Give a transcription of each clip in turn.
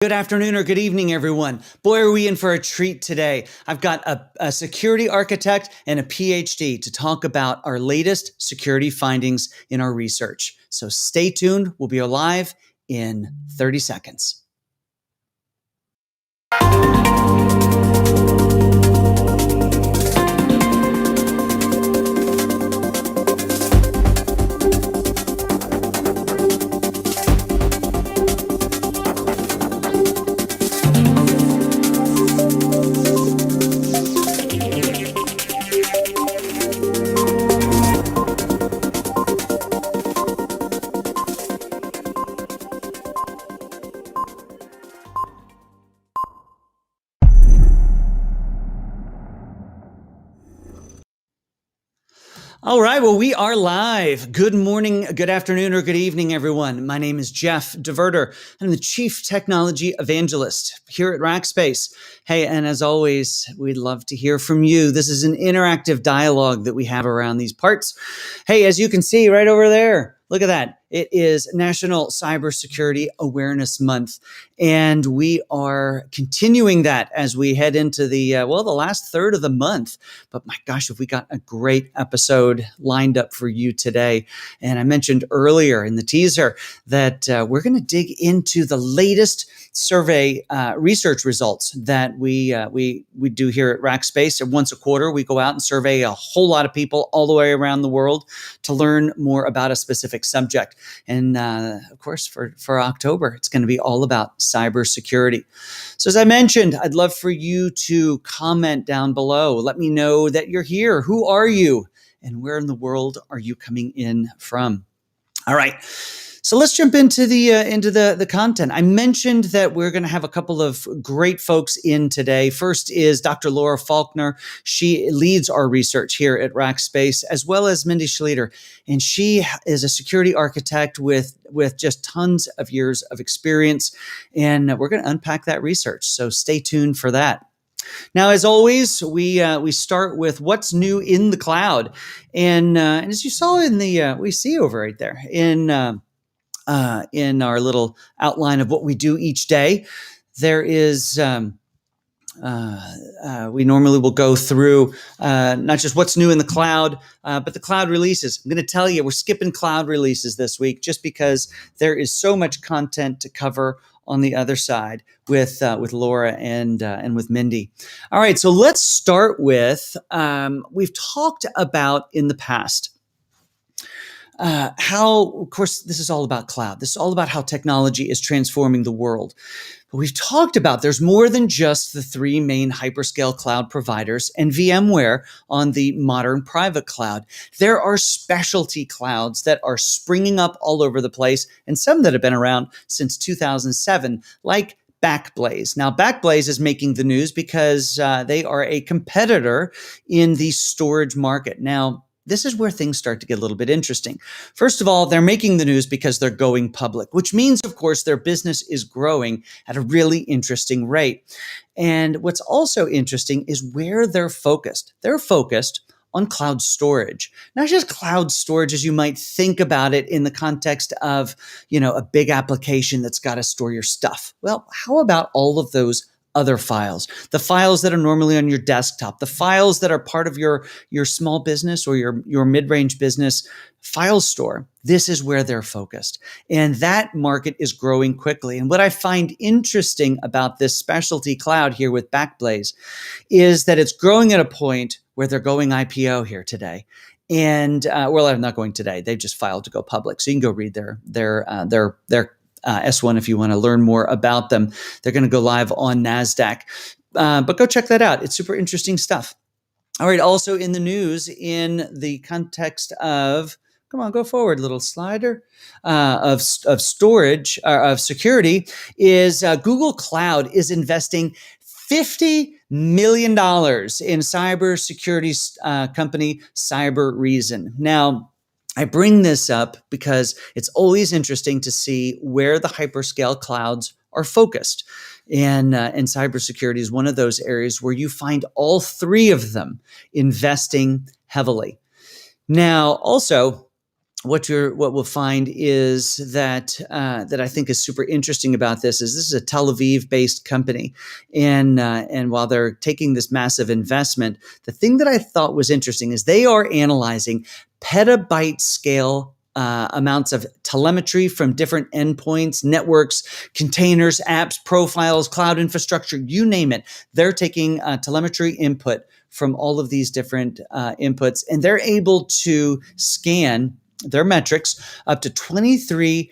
Good afternoon or good evening, everyone. Boy, are we in for a treat today. I've got a security architect and a PhD to talk about our latest security findings in our research. So stay tuned. We'll be live in 30 seconds. All right, well, we are live. Good morning, good afternoon, or good evening, everyone. My name is Jeff DeVerter. I'm the Chief Technology Evangelist here at Rackspace. Hey, and as always, we'd love to hear from you. This is an interactive dialogue that we have around these parts. Hey, as you can see right over there, look at that. It is National Cybersecurity Awareness Month, and we are continuing that as we head into the last third of the month. But my gosh, have we got a great episode lined up for you today. And I mentioned earlier in the teaser that we're going to dig into the latest survey research results that we do here at Rackspace. And once a quarter, we go out and survey a whole lot of people all the way around the world to learn more about a specific subject. And of course, for October, it's going to be all about cybersecurity. So as I mentioned, I'd love for you to comment down below. Let me know that you're here. Who are you? And where in the world are you coming in from? All right. So let's jump into the content. I mentioned that we're going to have a couple of great folks in today. First is Dr. Laura Faulkner. She leads our research here at Rackspace, as well as Mindy Schlueter. And she is a security architect with just tons of years of experience. And we're going to unpack that research. So stay tuned for that. Now, as always, we start with what's new in the cloud. And as you saw in we see over right there in our little outline of what we do each day, there is, we normally will go through not just what's new in the cloud, but the cloud releases. I'm going to tell you, we're skipping cloud releases this week just because there is so much content to cover on the other side with Laura and with Mindy. All right, so let's start with, we've talked about in the past, how, of course, this is all about cloud. This is all about how technology is transforming the world. But we've talked about there's more than just the three main hyperscale cloud providers and VMware on the modern private cloud. There are specialty clouds that are springing up all over the place, and some that have been around since 2007, like Backblaze. Now, Backblaze is making the news because they are a competitor in the storage market. Now, this is where things start to get a little bit interesting. First of all, they're making the news because they're going public, which means, of course, their business is growing at a really interesting rate. And what's also interesting is where they're focused. They're focused on cloud storage, not just cloud storage as you might think about it in the context of, a big application that's got to store your stuff. Well, how about all of those other files, the files that are normally on your desktop, the files that are part of your small business or your mid-range business file store? This is where they're focused. And that market is growing quickly. And what I find interesting about this specialty cloud here with Backblaze is that it's growing at a point where they're going IPO here today. And they're not going today. They've just filed to go public. So you can go read their S1 if you want to learn more about them. They're going to go live on NASDAQ. But go check that out. It's super interesting stuff. All right. Also in the news, in the context of, come on, go forward, little slider, of storage, of security, is Google Cloud is investing $50 million in cybersecurity company Cybereason. Now, I bring this up because it's always interesting to see where the hyperscale clouds are focused. And cybersecurity is one of those areas where you find all three of them investing heavily. Now, also, what we'll find is that that I think is super interesting about this is a Tel Aviv based company, and while they're taking this massive investment, the thing that I thought was interesting is they are analyzing petabyte scale amounts of telemetry from different endpoints, networks, containers, apps, profiles, cloud infrastructure, you name it. They're taking telemetry input from all of these different inputs, and they're able to scan their metrics up to 23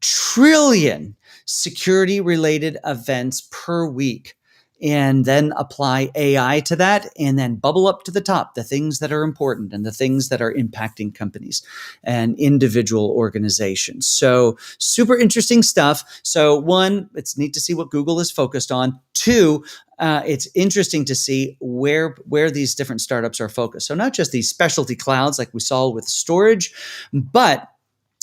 trillion security related events per week, and then apply AI to that, and then bubble up to the top the things that are important and the things that are impacting companies and individual organizations. So super interesting stuff. So one, it's neat to see what Google is focused on. Two, it's interesting to see where these different startups are focused. So not just these specialty clouds like we saw with storage, but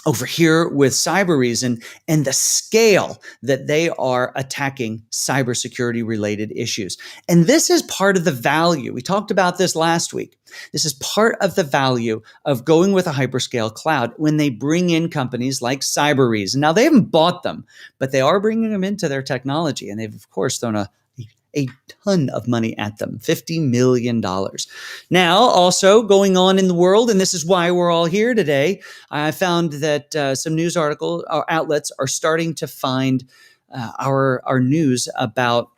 over here with Cybereason and the scale that they are attacking cybersecurity related issues. And this is part of the value. We talked about this last week. This is part of the value of going with a hyperscale cloud when they bring in companies like Cybereason. Now, they haven't bought them, but they are bringing them into their technology. And they've, of course, thrown a ton of money at them, $50 million. Now, also going on in the world, and this is why we're all here today, I found that some news article outlets are starting to find our news about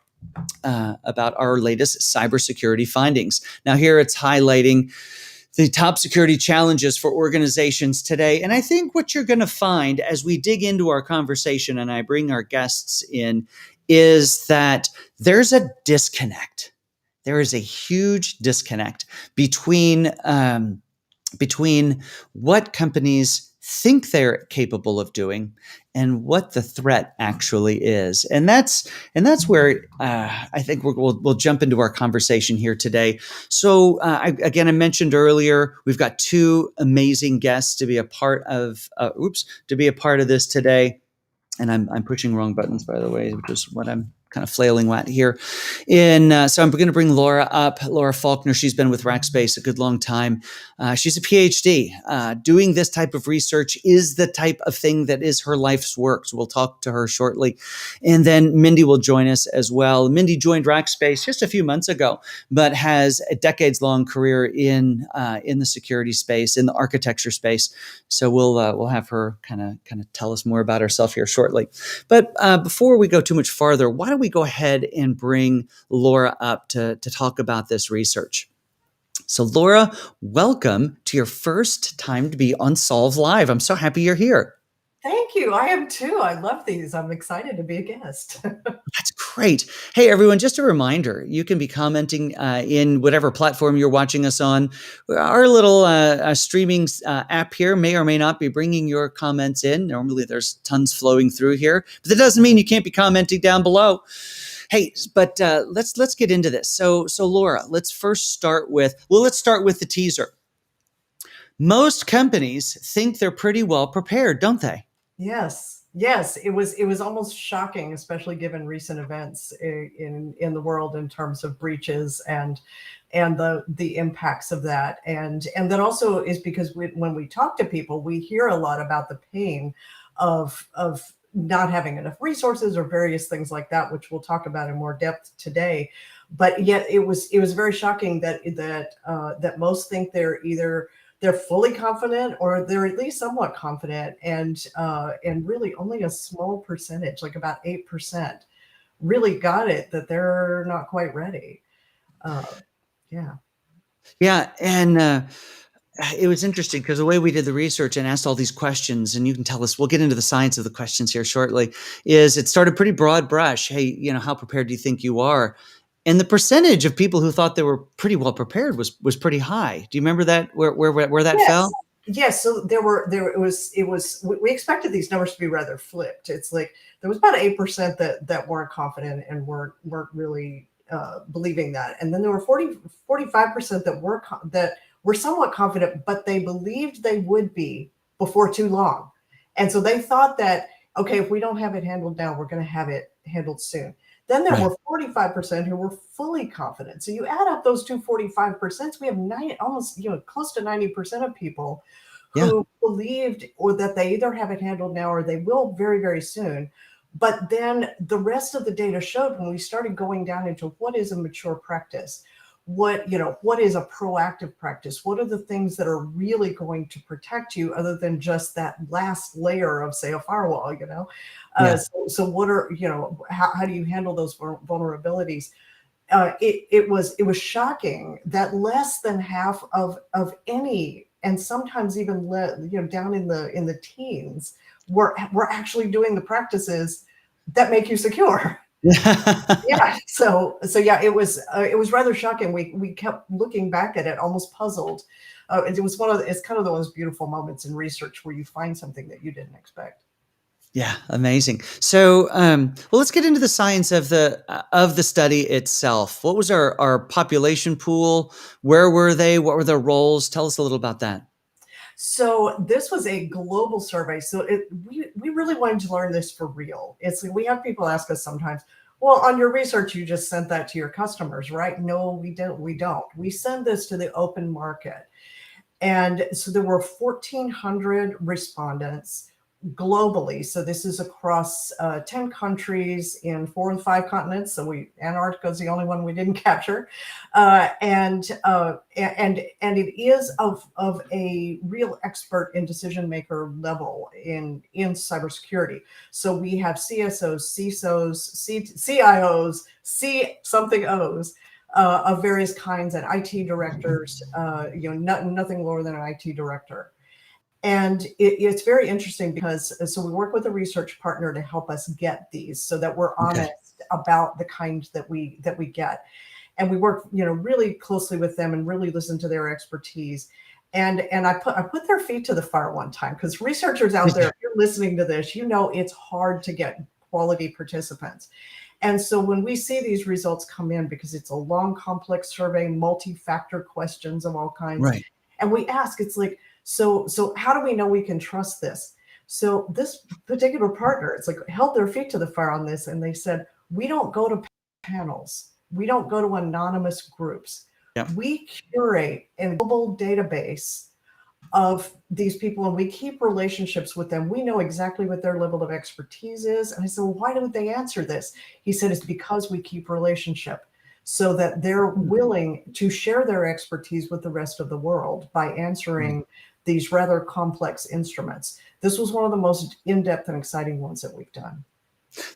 our latest cybersecurity findings. Now, here it's highlighting the top security challenges for organizations today. And I think what you're going to find as we dig into our conversation and I bring our guests in is that there's a disconnect. There is a huge disconnect between what companies think they're capable of doing and what the threat actually is. And that's where I think we'll jump into our conversation here today. So I mentioned earlier, we've got two amazing guests to be a part of this today. And I'm pushing wrong buttons, by the way, which is what I'm kind of flailing at here. So I'm going to bring Laura up, Laura Faulkner. She's been with Rackspace a good long time. She's a PhD. Doing this type of research is the type of thing that is her life's work. So we'll talk to her shortly. And then Mindy will join us as well. Mindy joined Rackspace just a few months ago, but has a decades-long career in the security space, in the architecture space. So we'll have her kind of tell us more about herself here shortly. But before we go too much farther, why don't we go ahead and bring Laura up to talk about this research? So Laura, welcome to your first time to be on Solve Live. I'm so happy you're here. Thank you. I am too. I love these. I'm excited to be a guest. That's great. Hey, everyone, just a reminder, you can be commenting in whatever platform you're watching us on. Our little streaming app here may or may not be bringing your comments in. Normally, there's tons flowing through here, but that doesn't mean you can't be commenting down below. Hey, but let's get into this. So Laura, let's start with the teaser. Most companies think they're pretty well prepared, don't they? Yes. It was almost shocking, especially given recent events in the world in terms of breaches and the impacts of that. And that also is because when we talk to people, we hear a lot about the pain of not having enough resources or various things like that, which we'll talk about in more depth today. But yet it was very shocking that most think they're fully confident or they're at least somewhat confident, and really only a small percentage, like about 8%, really got it that they're not quite ready. Yeah, and it was interesting because the way we did the research and asked all these questions, and you can tell us, we'll get into the science of the questions here shortly, is it started pretty broad brush. Hey, how prepared do you think you are? And the percentage of people who thought they were pretty well prepared was pretty high. Do you remember that where that fell? Yes. So we expected these numbers to be rather flipped. It's like there was about 8% that weren't confident and weren't really believing that, and then there were 45% that were somewhat confident, but they believed they would be before too long, and so they thought that, okay, if we don't have it handled now, we're going to have it handled soon. Then there were 45% who were fully confident. So you add up those two 45%, we have almost close to 90% of people Yeah. who believed or that they either have it handled now or they will very, very soon. But then the rest of the data showed when we started going down into what is a mature practice, what is a proactive practice, what are the things that are really going to protect you other than just that last layer of, say, a firewall. Yeah. So what are, how do you handle those vulnerabilities? It was shocking that less than half of any, and sometimes even down in the teens, were actually doing the practices that make you secure. Yeah. So yeah, it was rather shocking. We kept looking back at it, almost puzzled. It's kind of the most beautiful moments in research where you find something that you didn't expect. Yeah, amazing. So, well, let's get into the science of the study itself. What was our population pool? Where were they? What were their roles? Tell us a little about that. So this was a global survey. So we really wanted to learn this for real. It's like we have people ask us sometimes, well, on your research, you just sent that to your customers, right? No, we didn't. We don't. We send this to the open market. And so there were 1,400 respondents globally. So this is across 10 countries in 4 and 5 continents. So Antarctica is the only one we didn't capture. And it is of a real expert in decision maker level in cybersecurity. So we have CSOs, CISOs, CIOs, C something O's, of various kinds, and IT directors, nothing lower than an IT director. And it's very interesting because so we work with a research partner to help us get these so that we're Okay. honest about the kind that we get. And we work, really closely with them and really listen to their expertise. And I put their feet to the fire one time, because researchers out there, if you're listening to this, it's hard to get quality participants. And so when we see these results come in, because it's a long, complex survey, multi-factor questions of all kinds, Right. and we ask, it's like, so how do we know we can trust this? So this particular partner, it's like, held their feet to the fire on this, and they said, we don't go to panels. We don't go to anonymous groups. Yeah. We curate a global database of these people, and we keep relationships with them. We know exactly what their level of expertise is. And I said, well, why don't they answer this? He said, it's because we keep relationship, so that they're willing to share their expertise with the rest of the world by answering these rather complex instruments. This was one of the most in-depth and exciting ones that we've done.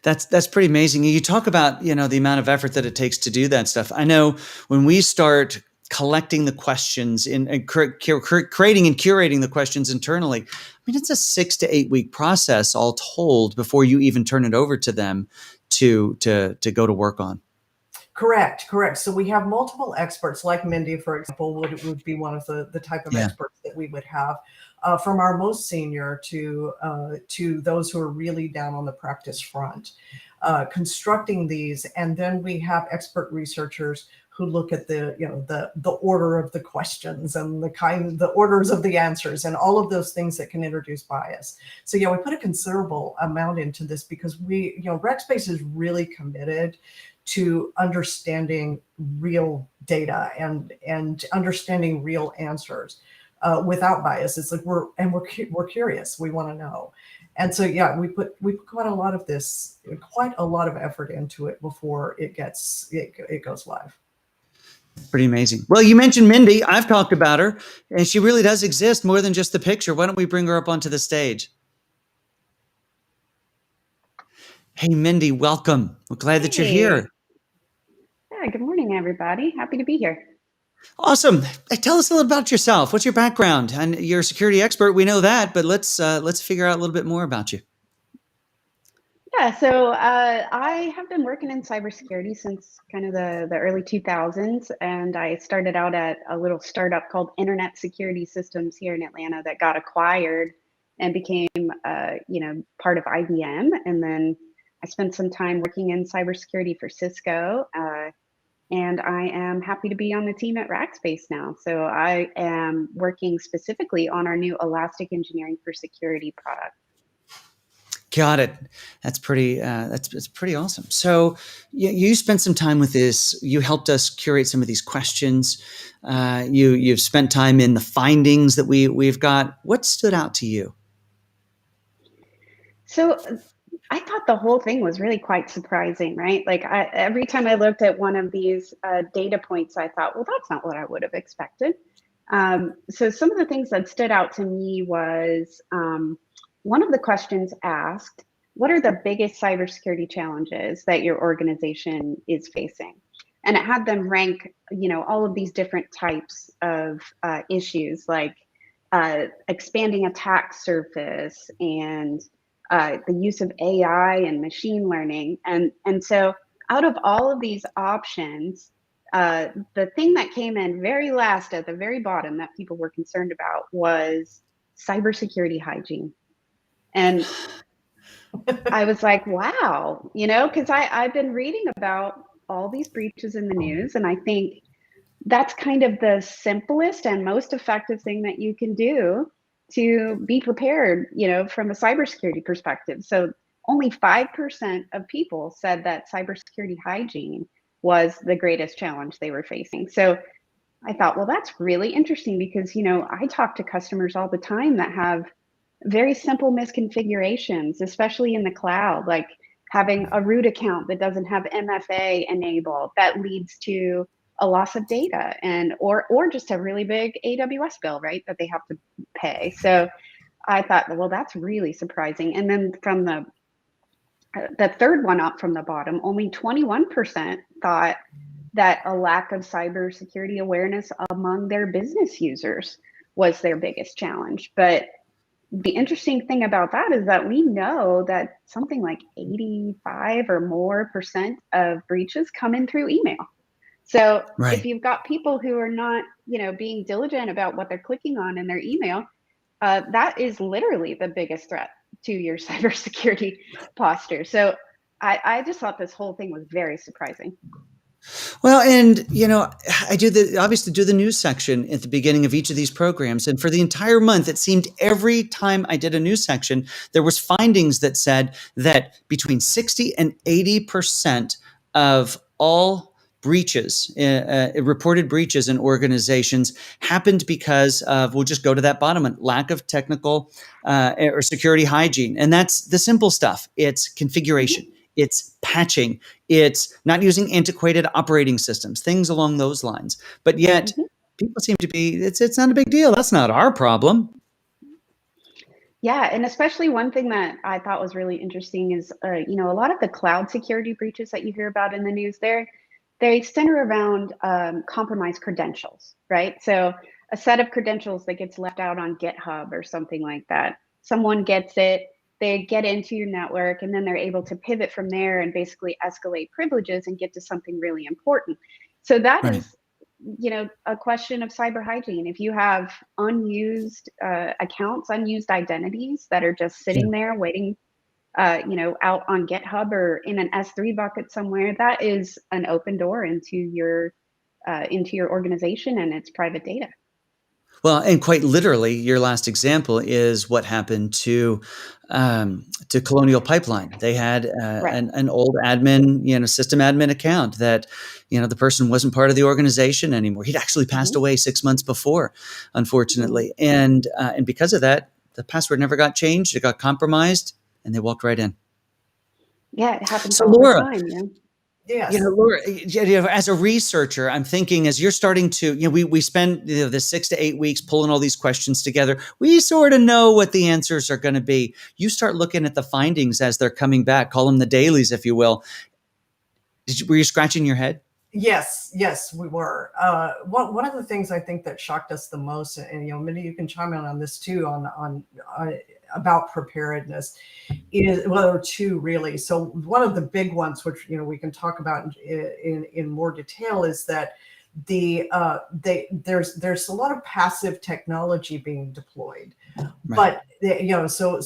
That's pretty amazing. You talk about, the amount of effort that it takes to do that stuff. I know when we start collecting the questions and creating and curating the questions internally, I mean, it's a 6 to 8 week process all told before you even turn it over to them to go to work on. Correct. So we have multiple experts, like Mindy, for example, would be one of the type of experts that we would have, from our most senior to those who are really down on the practice front, constructing these. And then we have expert researchers who look at the order of the questions and the orders of the answers and all of those things that can introduce bias. So yeah, we put a considerable amount into this because Rackspace is really committed to understanding real data and understanding real answers without bias. It's like we're curious. We want to know. And so yeah, we put quite a lot of effort into it before it goes live. Pretty amazing. Well, you mentioned Mindy. I've talked about her, and she really does exist more than just the picture. Why don't we bring her up onto the stage? Hey, Mindy, welcome. We're glad that you're here. Yeah, good morning, everybody. Happy to be here. Awesome. Hey, tell us a little about yourself. What's your background? And you're a security expert. We know that, but let's figure out a little bit more about you. Yeah, so I have been working in cybersecurity since kind of the early 2000s, and I started out at a little startup called Internet Security Systems here in Atlanta that got acquired and became, part of IBM. And then I spent some time working in cybersecurity for Cisco, and I am happy to be on the team at Rackspace now. So I am working specifically on our new Elastic Engineering for Security product. Got it. That's pretty. That's pretty awesome. So you spent some time with this. You helped us curate some of these questions. You've spent time in the findings that we've got. What stood out to you? So I thought the whole thing was really quite surprising, right? Like every time I looked at one of these data points, I thought, well, that's not what I would have expected. So some of the things that stood out to me was one of the questions asked, what are the biggest cybersecurity challenges that your organization is facing? And it had them rank, all of these different types of issues, like expanding attack surface and the use of AI and machine learning. And so out of all of these options, the thing that came in very last at the very bottom that people were concerned about was cybersecurity hygiene. And I was like, wow, because I've been reading about all these breaches in the news, and I think that's kind of the simplest and most effective thing that you can do to be prepared, from a cybersecurity perspective. So only 5% of people said that cybersecurity hygiene was the greatest challenge they were facing. So I thought, well, that's really interesting because, I talk to customers all the time that have very simple misconfigurations, especially in the cloud, like having a root account that doesn't have MFA enabled that leads to a loss of data or just a really big AWS bill, right, that they have to pay. So I thought, well, that's really surprising. And then from the third one up from the bottom, only 21% thought that a lack of cybersecurity awareness among their business users was their biggest challenge. But the interesting thing about that is that we know that something like 85 or more % of breaches come in through email. So if you've got people who are not, being diligent about what they're clicking on in their email, that is literally the biggest threat to your cybersecurity posture. So I just thought this whole thing was very surprising. Well, and I obviously do the news section at the beginning of each of these programs, and for the entire month, it seemed every time I did a news section, there was findings that said that between 60 and 80% of all breaches, reported breaches in organizations happened because of, we'll just go to that bottom one, lack of technical or security hygiene. And that's the simple stuff. It's configuration. It's patching. It's not using antiquated operating systems, things along those lines. But yet people seem to be, it's not a big deal. That's not our problem. Yeah, and especially one thing that I thought was really interesting is, a lot of the cloud security breaches that you hear about in the news they center around compromised credentials, right? So a set of credentials that gets left out on GitHub or something like that. Someone gets it, they get into your network, and then they're able to pivot from there and basically escalate privileges and get to something really important. So that is, a question of cyber hygiene. If you have unused accounts, unused identities that are just sitting there waiting, out on GitHub or in an S3 bucket somewhere, that is an open door into your organization and its private data. Well, and quite literally, your last example is what happened to Colonial Pipeline. They had an old admin, system admin account that, the person wasn't part of the organization anymore. He'd actually passed away 6 months before, unfortunately, and because of that, the password never got changed. It got compromised, and they walked right in. Yeah, it happens so, all Laura, the time. Yeah. Yes. Laura, as a researcher, I'm thinking as you're starting to, we spend the 6 to 8 weeks pulling all these questions together. We sort of know what the answers are going to be. You start looking at the findings as they're coming back, call them the dailies, if you will. Were you scratching your head? Yes, we were. One of the things I think that shocked us the most, and Mindy, you can chime in on this too, on about preparedness, is, well, there are two really. So one of the big ones, which we can talk about in more detail, is that there's a lot of passive technology being deployed, but so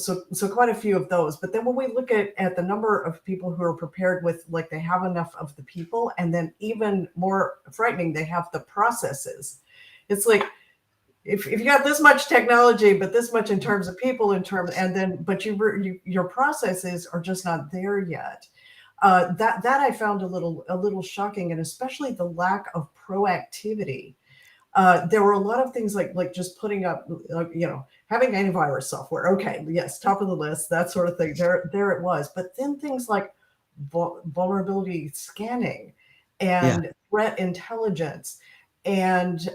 quite a few of those. But then when we look at the number of people who are prepared with, like, they have enough of the people, and then even more frightening, they have the processes. It's like, if you got this much technology, but this much in terms of people, but your processes are just not there yet. That I found a little shocking, and especially the lack of proactivity. There were a lot of things like just putting up, having antivirus software. Okay, yes, top of the list, that sort of thing. There it was. But then things like vulnerability scanning and threat intelligence, and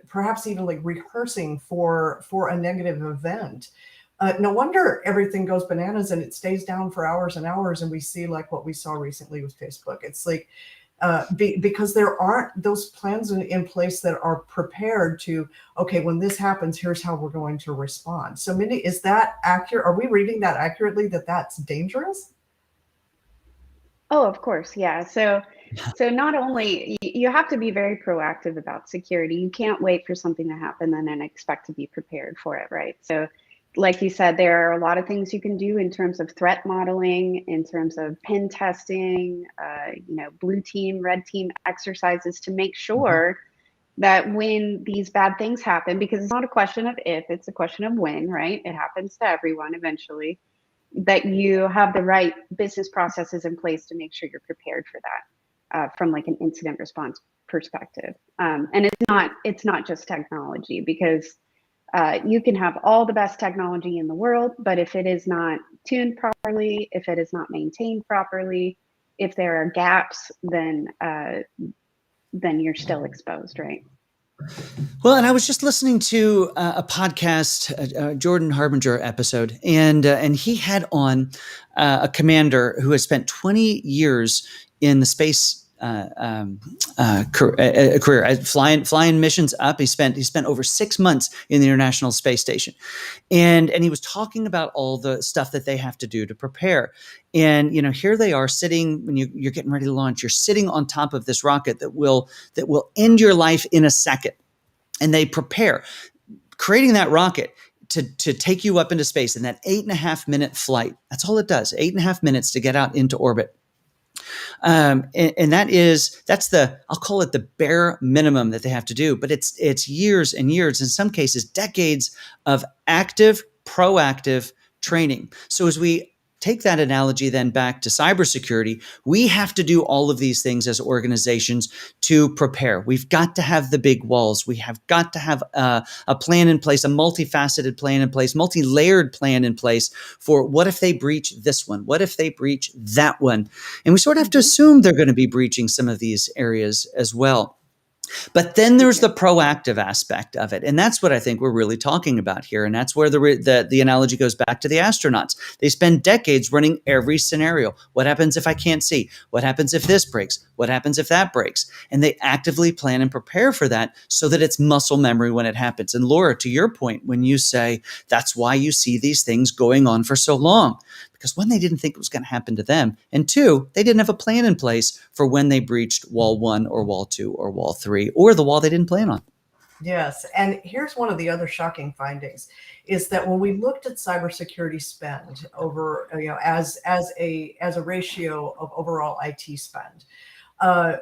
perhaps even like rehearsing for a negative event. No wonder everything goes bananas and it stays down for hours and hours, and we see like what we saw recently with Facebook. It's like because there aren't those plans in place that are prepared to, okay, when this happens, here's how we're going to respond. So Mindy, is that accurate? Are we reading that accurately, that that's dangerous? Oh, of course. Yeah. So not only you have to be very proactive about security. You can't wait for something to happen and then expect to be prepared for it, right? So like you said, there are a lot of things you can do in terms of threat modeling, in terms of pen testing, blue team, red team exercises to make sure that when these bad things happen, because it's not a question of if, it's a question of when, right? It happens to everyone eventually, that you have the right business processes in place to make sure you're prepared for that from like an incident response perspective. And it's not just technology, because you can have all the best technology in the world, but if it is not tuned properly, if it is not maintained properly, if there are gaps, then you're still exposed, right? Well, and I was just listening to a podcast, a Jordan Harbinger episode, and he had on a commander who has spent 20 years in the space career, flying missions up. He spent over 6 months in the International Space Station, and he was talking about all the stuff that they have to do to prepare. And here they are sitting when you're getting ready to launch. You're sitting on top of this rocket that will end your life in a second. And they prepare, creating that rocket to take you up into space in that 8.5-minute flight. That's all it does, 8.5 minutes to get out into orbit. And that's I'll call it the bare minimum that they have to do, but it's years and years, in some cases decades of active, proactive training. So as we take that analogy then back to cybersecurity, we have to do all of these things as organizations to prepare. We've got to have the big walls. We have got to have a plan in place, a multifaceted plan in place, multi-layered plan in place for what if they breach this one? What if they breach that one? And we sort of have to assume they're going to be breaching some of these areas as well. But then there's the proactive aspect of it. And that's what I think we're really talking about here. And that's where the analogy goes back to the astronauts. They spend decades running every scenario. What happens if I can't see? What happens if this breaks? What happens if that breaks? And they actively plan and prepare for that so that it's muscle memory when it happens. And Laura, to your point, when you say that's why you see these things going on for so long, because one, they didn't think it was going to happen to them. And two, they didn't have a plan in place for when they breached wall 1 or wall 2 or wall 3 or the wall they didn't plan on. Yes. And here's one of the other shocking findings is that when we looked at cybersecurity spend over, as a ratio of overall IT spend,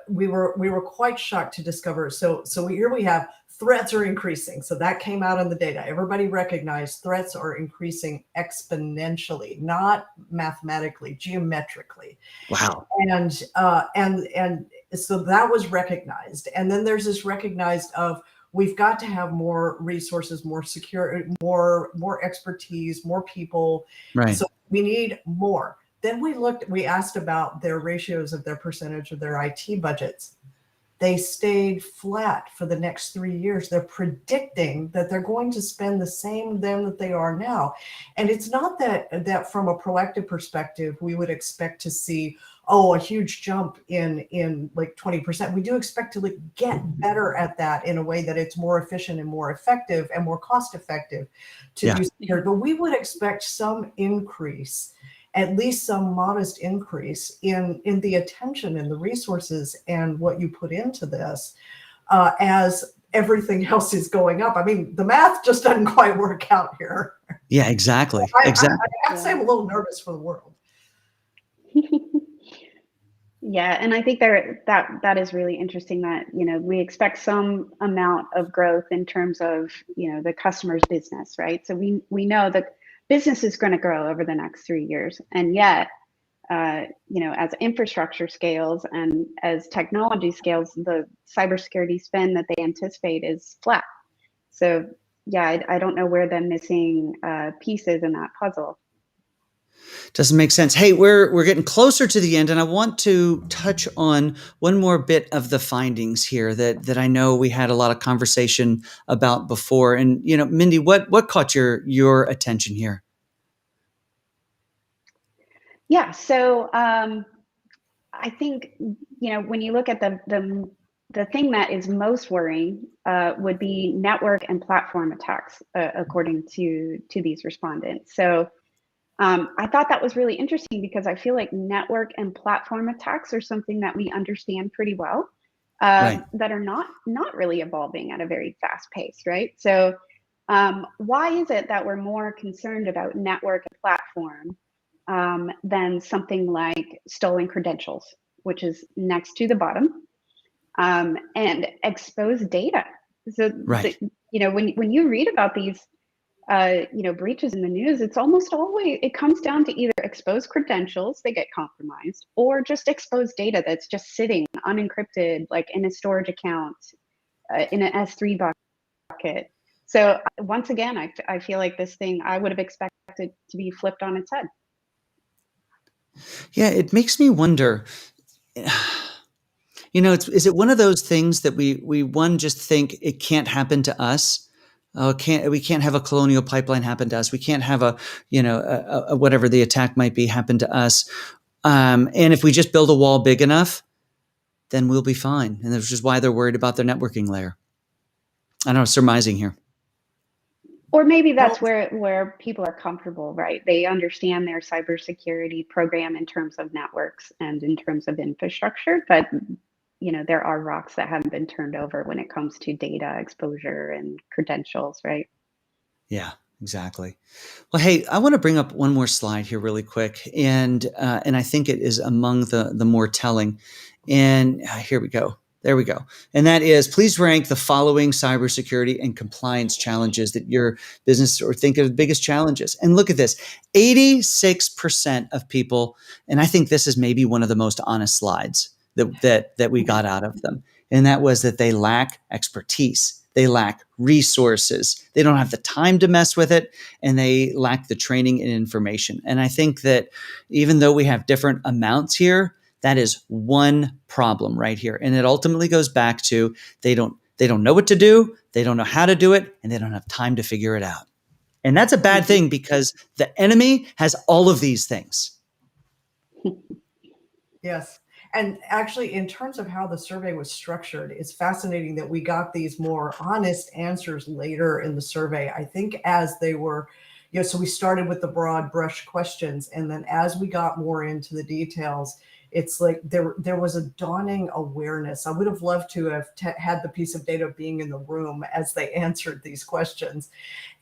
we were quite shocked to discover. So here we have threats are increasing. So that came out in the data. Everybody recognized threats are increasing exponentially, not mathematically, geometrically. Wow. And so that was recognized. And then there's this recognized of we've got to have more resources, more secure, more expertise, more people. Right. So we need more. Then we asked about their ratios of their percentage of their IT budgets. They stayed flat for the next 3 years. They're predicting that they're going to spend the same then that they are now. And it's not that from a proactive perspective, we would expect to see, a huge jump in like 20%. We do expect to get better at that in a way that it's more efficient and more effective and more cost effective to use here. But we would expect some increase, at least some modest increase in the attention and the resources and what you put into this as everything else is going up. I mean, the math just doesn't quite work out here. Yeah, exactly. I have to say I'm a little nervous for the world. Yeah, and I think that is really interesting that, we expect some amount of growth in terms of, the customer's business, right? So we know that business is going to grow over the next 3 years. And yet, as infrastructure scales and as technology scales, the cybersecurity spend that they anticipate is flat. So yeah, I don't know where the missing piece is in that puzzle. Doesn't make sense. Hey, we're getting closer to the end, and I want to touch on one more bit of the findings here that I know we had a lot of conversation about before. And Mindy, what caught your attention here? Yeah, so I think when you look at the thing that is most worrying would be network and platform attacks, according to these respondents. So I thought that was really interesting because I feel like network and platform attacks are something that we understand pretty well, Right. that are not really evolving at a very fast pace, right? So why is it that we're more concerned about network and platform than something like stolen credentials, which is next to the bottom, and exposed data? So Right. when you read about these breaches in the news, it's almost always, it comes down to either exposed credentials, they get compromised, or just exposed data that's just sitting unencrypted, like in a storage account, in an S3 bucket. So once again, I feel like this thing, I would have expected to be flipped on its head. Yeah, it makes me wonder. Is it one of those things that we one just think it can't happen to us? Oh, we can't have a colonial pipeline happen to us. We can't have a whatever the attack might be happen to us. And if we just build a wall big enough, then we'll be fine. And that's just why they're worried about their networking layer. I don't know, surmising here. Or maybe that's where people are comfortable, right? They understand their cybersecurity program in terms of networks and in terms of infrastructure, but there are rocks that haven't been turned over when it comes to data exposure and credentials, right? Yeah, exactly. Well, hey, I want to bring up one more slide here really quick, and I think it is among the more telling. And here we go. There we go. And that is, please rank the following cybersecurity and compliance challenges that your business, or think of the biggest challenges. And look at this, 86% of people, and I think this is maybe one of the most honest slides that we got out of them. And that was that they lack expertise. They lack resources. They don't have the time to mess with it, and they lack the training and information. And I think that even though we have different amounts here, that is one problem right here. And it ultimately goes back to they don't know what to do, they don't know how to do it, and they don't have time to figure it out. And that's a bad thing because the enemy has all of these things. Yes. And actually, in terms of how the survey was structured, it's fascinating that we got these more honest answers later in the survey. I think as they were, so we started with the broad brush questions, and then as we got more into the details, it's like there was a dawning awareness. I would have loved to have had the piece of data being in the room as they answered these questions.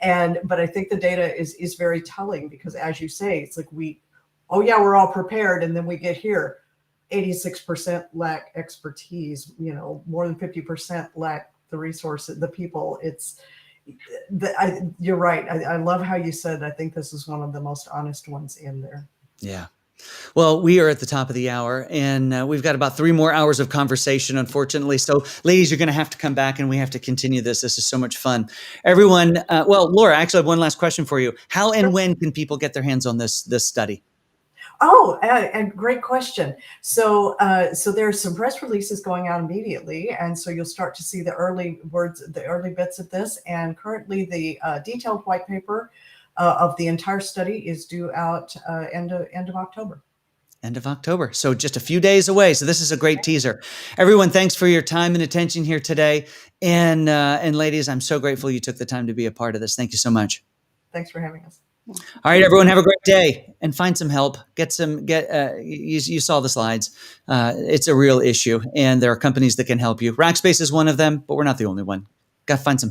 But I think the data is very telling because, as you say, it's like we're all prepared, and then we get here. 86% lack expertise, more than 50% lack the resources, the people. You're right. I love how you said, I think this is one of the most honest ones in there. Yeah. Well, we are at the top of the hour, and we've got about 3 more hours of conversation, unfortunately. So, ladies, you're going to have to come back, and we have to continue this. This is so much fun. Everyone, Laura, I actually have one last question for you. How and when can people get their hands on this study? Oh, and great question. So there's some press releases going out immediately, and so you'll start to see the early bits of this. And currently, the detailed white paper of the entire study is due out end of October. End of October. So just a few days away. So this is a great teaser. Everyone, thanks for your time and attention here today. And ladies, I'm so grateful you took the time to be a part of this. Thank you so much. Thanks for having us. All right, everyone, have a great day and find some help. You saw the slides. It's a real issue, and there are companies that can help you. Rackspace is one of them, but we're not the only one. Got to find some help.